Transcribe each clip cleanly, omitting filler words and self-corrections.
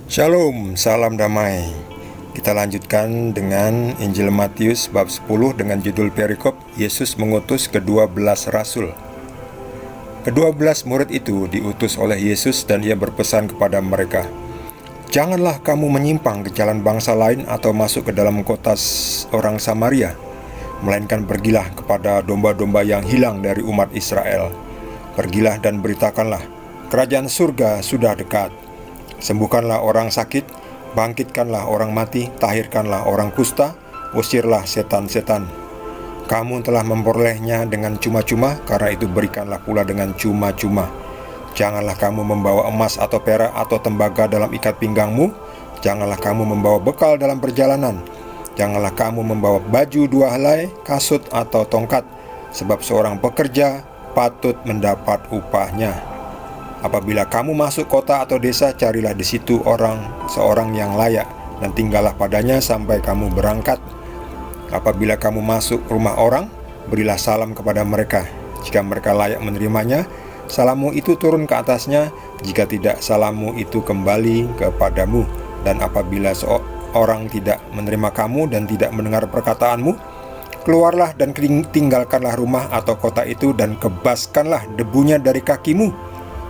Shalom, salam damai. Kita lanjutkan dengan Injil Matius bab 10 dengan judul perikop Yesus mengutus ke-12 rasul. Ke-12 murid itu diutus oleh Yesus dan ia berpesan kepada mereka, "Janganlah kamu menyimpang ke jalan bangsa lain atau masuk ke dalam kota orang Samaria, melainkan pergilah kepada domba-domba yang hilang dari umat Israel. Pergilah dan beritakanlah, kerajaan surga sudah dekat. Sembuhkanlah orang sakit, bangkitkanlah orang mati, tahirkanlah orang kusta, usirlah setan-setan. Kamu telah memperolehnya dengan cuma-cuma, karena itu berikanlah pula dengan cuma-cuma. Janganlah kamu membawa emas atau perak atau tembaga dalam ikat pinggangmu. Janganlah kamu membawa bekal dalam perjalanan. Janganlah kamu membawa baju 2 helai, kasut atau tongkat, sebab seorang pekerja patut mendapat upahnya. Apabila kamu masuk kota atau desa, carilah di situ seorang yang layak, dan tinggallah padanya sampai kamu berangkat. Apabila kamu masuk rumah orang, berilah salam kepada mereka. Jika mereka layak menerimanya, salammu itu turun ke atasnya. Jika tidak, salammu itu kembali kepadamu. Dan apabila seorang tidak menerima kamu dan tidak mendengar perkataanmu, keluarlah dan tinggalkanlah rumah atau kota itu, dan kebaskanlah debunya dari kakimu.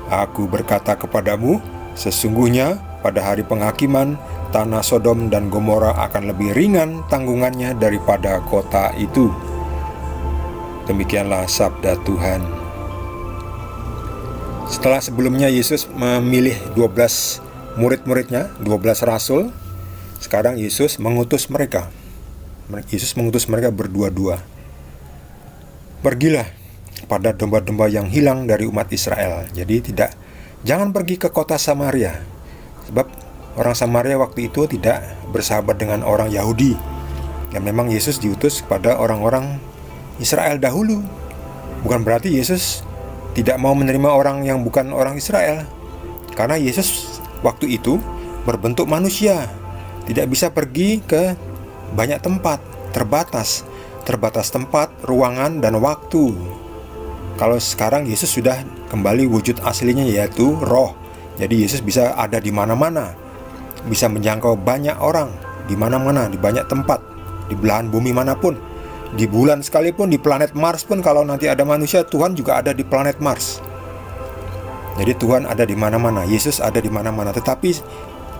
Aku berkata kepadamu, sesungguhnya pada hari penghakiman, tanah Sodom dan Gomora akan lebih ringan tanggungannya daripada kota itu." Demikianlah sabda Tuhan. Setelah sebelumnya Yesus memilih 12 murid-muridnya, 12 rasul, sekarang Yesus mengutus mereka. Yesus mengutus mereka berdua-dua. Pergilah pada domba-domba yang hilang dari umat Israel. Jadi jangan pergi ke kota Samaria, sebab orang Samaria waktu itu tidak bersahabat dengan orang Yahudi. Ya, memang Yesus diutus kepada orang-orang Israel dahulu. Bukan berarti Yesus tidak mau menerima orang yang bukan orang Israel, karena Yesus waktu itu berbentuk manusia, tidak bisa pergi ke banyak tempat, terbatas tempat, ruangan, dan waktu. Kalau sekarang Yesus sudah kembali wujud aslinya, yaitu roh. Jadi Yesus bisa ada di mana-mana, bisa menjangkau banyak orang di mana-mana, di banyak tempat, di belahan bumi manapun, di bulan sekalipun, di planet Mars pun. Kalau nanti ada manusia, Tuhan juga ada di planet Mars. Jadi Tuhan ada di mana-mana, Yesus ada di mana-mana. Tetapi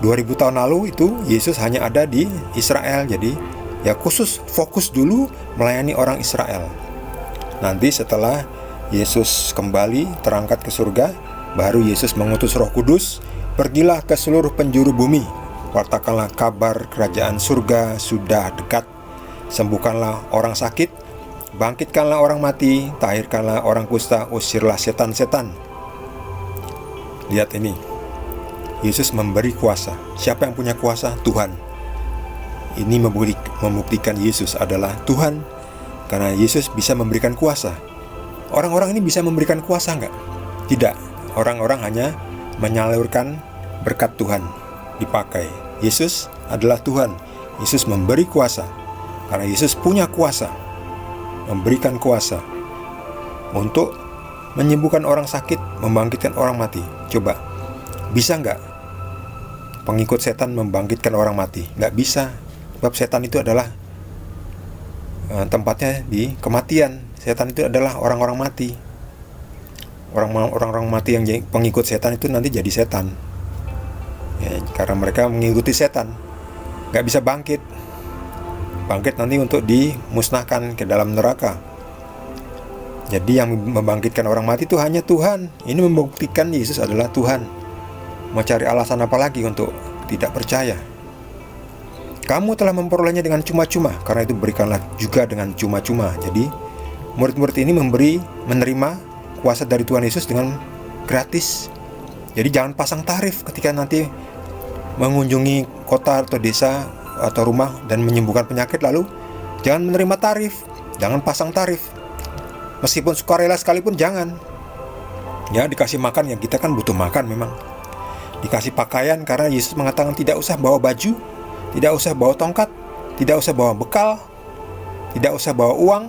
2000 tahun lalu itu Yesus hanya ada di Israel. Jadi ya fokus dulu melayani orang Israel. Nanti setelah Yesus kembali terangkat ke surga, baru Yesus mengutus Roh Kudus, "Pergilah ke seluruh penjuru bumi, wartakanlah kabar kerajaan surga sudah dekat. Sembuhkanlah orang sakit, bangkitkanlah orang mati, tahirkanlah orang kusta, usirlah setan-setan." Lihat ini, Yesus memberi kuasa. Siapa yang punya kuasa? Tuhan. Ini membuktikan Yesus adalah Tuhan, karena Yesus bisa memberikan kuasa. Orang-orang ini bisa memberikan kuasa enggak? Tidak. Orang-orang hanya menyalurkan berkat Tuhan dipakai. Yesus adalah Tuhan. Yesus memberi kuasa, karena Yesus punya kuasa, memberikan kuasa untuk menyembuhkan orang sakit, membangkitkan orang mati. Coba, bisa enggak pengikut setan membangkitkan orang mati? Enggak bisa. Sebab setan itu adalah tempatnya di kematian. Setan itu adalah orang-orang mati. Orang-orang mati yang pengikut setan itu nanti jadi setan, ya, karena mereka mengikuti setan. Gak bisa bangkit nanti untuk dimusnahkan ke dalam neraka. Jadi yang membangkitkan orang mati itu hanya Tuhan. Ini membuktikan Yesus adalah Tuhan. Mau cari alasan apa lagi untuk tidak percaya? Kamu telah memperolehnya dengan cuma-cuma, karena itu berikanlah juga dengan cuma-cuma. Jadi murid-murid ini menerima kuasa dari Tuhan Yesus dengan gratis. Jadi jangan pasang tarif ketika nanti mengunjungi kota atau desa atau rumah dan menyembuhkan penyakit, lalu jangan menerima tarif, jangan pasang tarif. Meskipun sukarela sekalipun jangan. Ya, dikasih makan, ya kita kan butuh makan memang. Dikasih pakaian, karena Yesus mengatakan tidak usah bawa baju, tidak usah bawa tongkat, tidak usah bawa bekal, tidak usah bawa uang,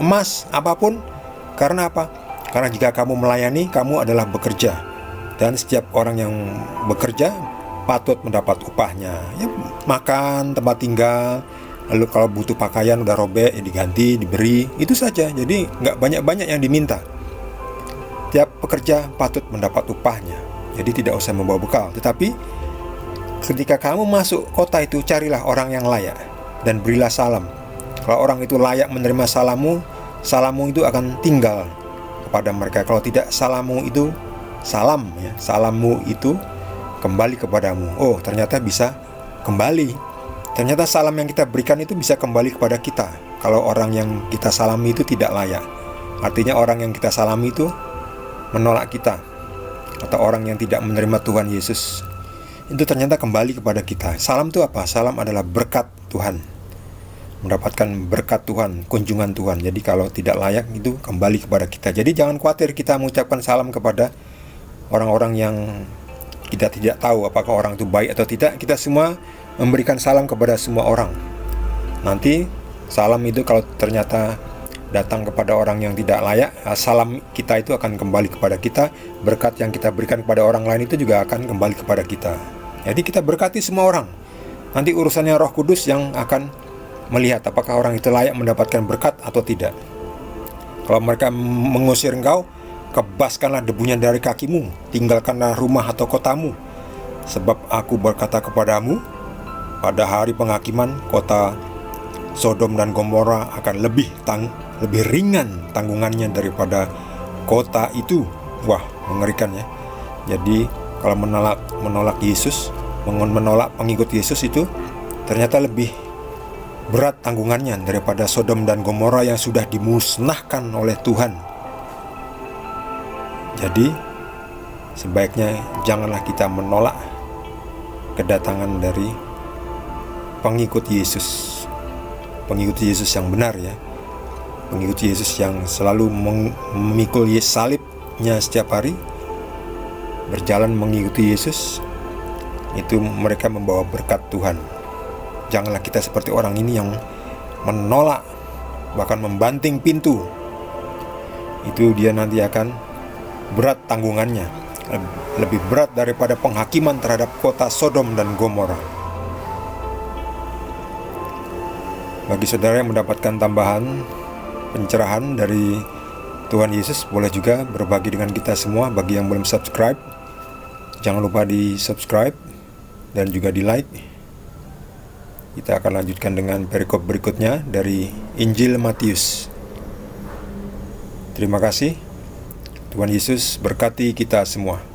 emas, apapun. Karena apa? Karena jika kamu melayani, kamu adalah bekerja. Dan setiap orang yang bekerja patut mendapat upahnya. Ya, makan, tempat tinggal, lalu kalau butuh pakaian udah robek ya diganti, diberi, itu saja. Jadi nggak banyak-banyak yang diminta. Tiap pekerja patut mendapat upahnya. Jadi tidak usah membawa bekal. Tetapi ketika kamu masuk kota itu, carilah orang yang layak dan berilah salam. Kalau orang itu layak menerima salammu, salammu itu akan tinggal kepada mereka. Kalau tidak, salammu itu kembali kepadamu. Oh, ternyata bisa kembali. Ternyata salam yang kita berikan itu bisa kembali kepada kita. Kalau orang yang kita salami itu tidak layak, artinya orang yang kita salami itu menolak kita, atau orang yang tidak menerima Tuhan Yesus, itu ternyata kembali kepada kita. Salam itu apa? Salam adalah berkat Tuhan, mendapatkan berkat Tuhan, kunjungan Tuhan. Jadi kalau tidak layak itu kembali kepada kita. Jadi jangan khawatir kita mengucapkan salam kepada orang-orang yang kita tidak tahu apakah orang itu baik atau tidak. Kita semua memberikan salam kepada semua orang. Nanti salam itu kalau ternyata datang kepada orang yang tidak layak, salam kita itu akan kembali kepada kita. Berkat yang kita berikan kepada orang lain itu juga akan kembali kepada kita. Jadi kita berkati semua orang. Nanti urusannya Roh Kudus yang akan melihat apakah orang itu layak mendapatkan berkat atau tidak. Kalau mereka mengusir engkau, kebaskanlah debunya dari kakimu, tinggalkanlah rumah atau kotamu. Sebab aku berkata kepadamu, pada hari penghakiman kota Sodom dan Gomora akan lebih ringan tanggungannya daripada kota itu. Wah, mengerikan ya. Jadi kalau menolak Yesus, menolak pengikut Yesus itu ternyata lebih berat tanggungannya daripada Sodom dan Gomora yang sudah dimusnahkan oleh Tuhan. Jadi sebaiknya janganlah kita menolak kedatangan dari pengikut Yesus. Pengikut Yesus yang benar ya. Pengikut Yesus yang selalu memikul salibnya setiap hari, berjalan mengikuti Yesus, itu mereka membawa berkat Tuhan. Janganlah kita seperti orang ini yang menolak, bahkan membanting pintu. Itu dia nanti akan berat tanggungannya, lebih berat daripada penghakiman terhadap kota Sodom dan Gomora. Bagi saudara yang mendapatkan tambahan pencerahan dari Tuhan Yesus, boleh juga berbagi dengan kita semua. Bagi yang belum subscribe, jangan lupa di subscribe dan juga di like. Kita akan lanjutkan dengan perikop berikutnya dari Injil Matius. Terima kasih. Tuhan Yesus berkati kita semua.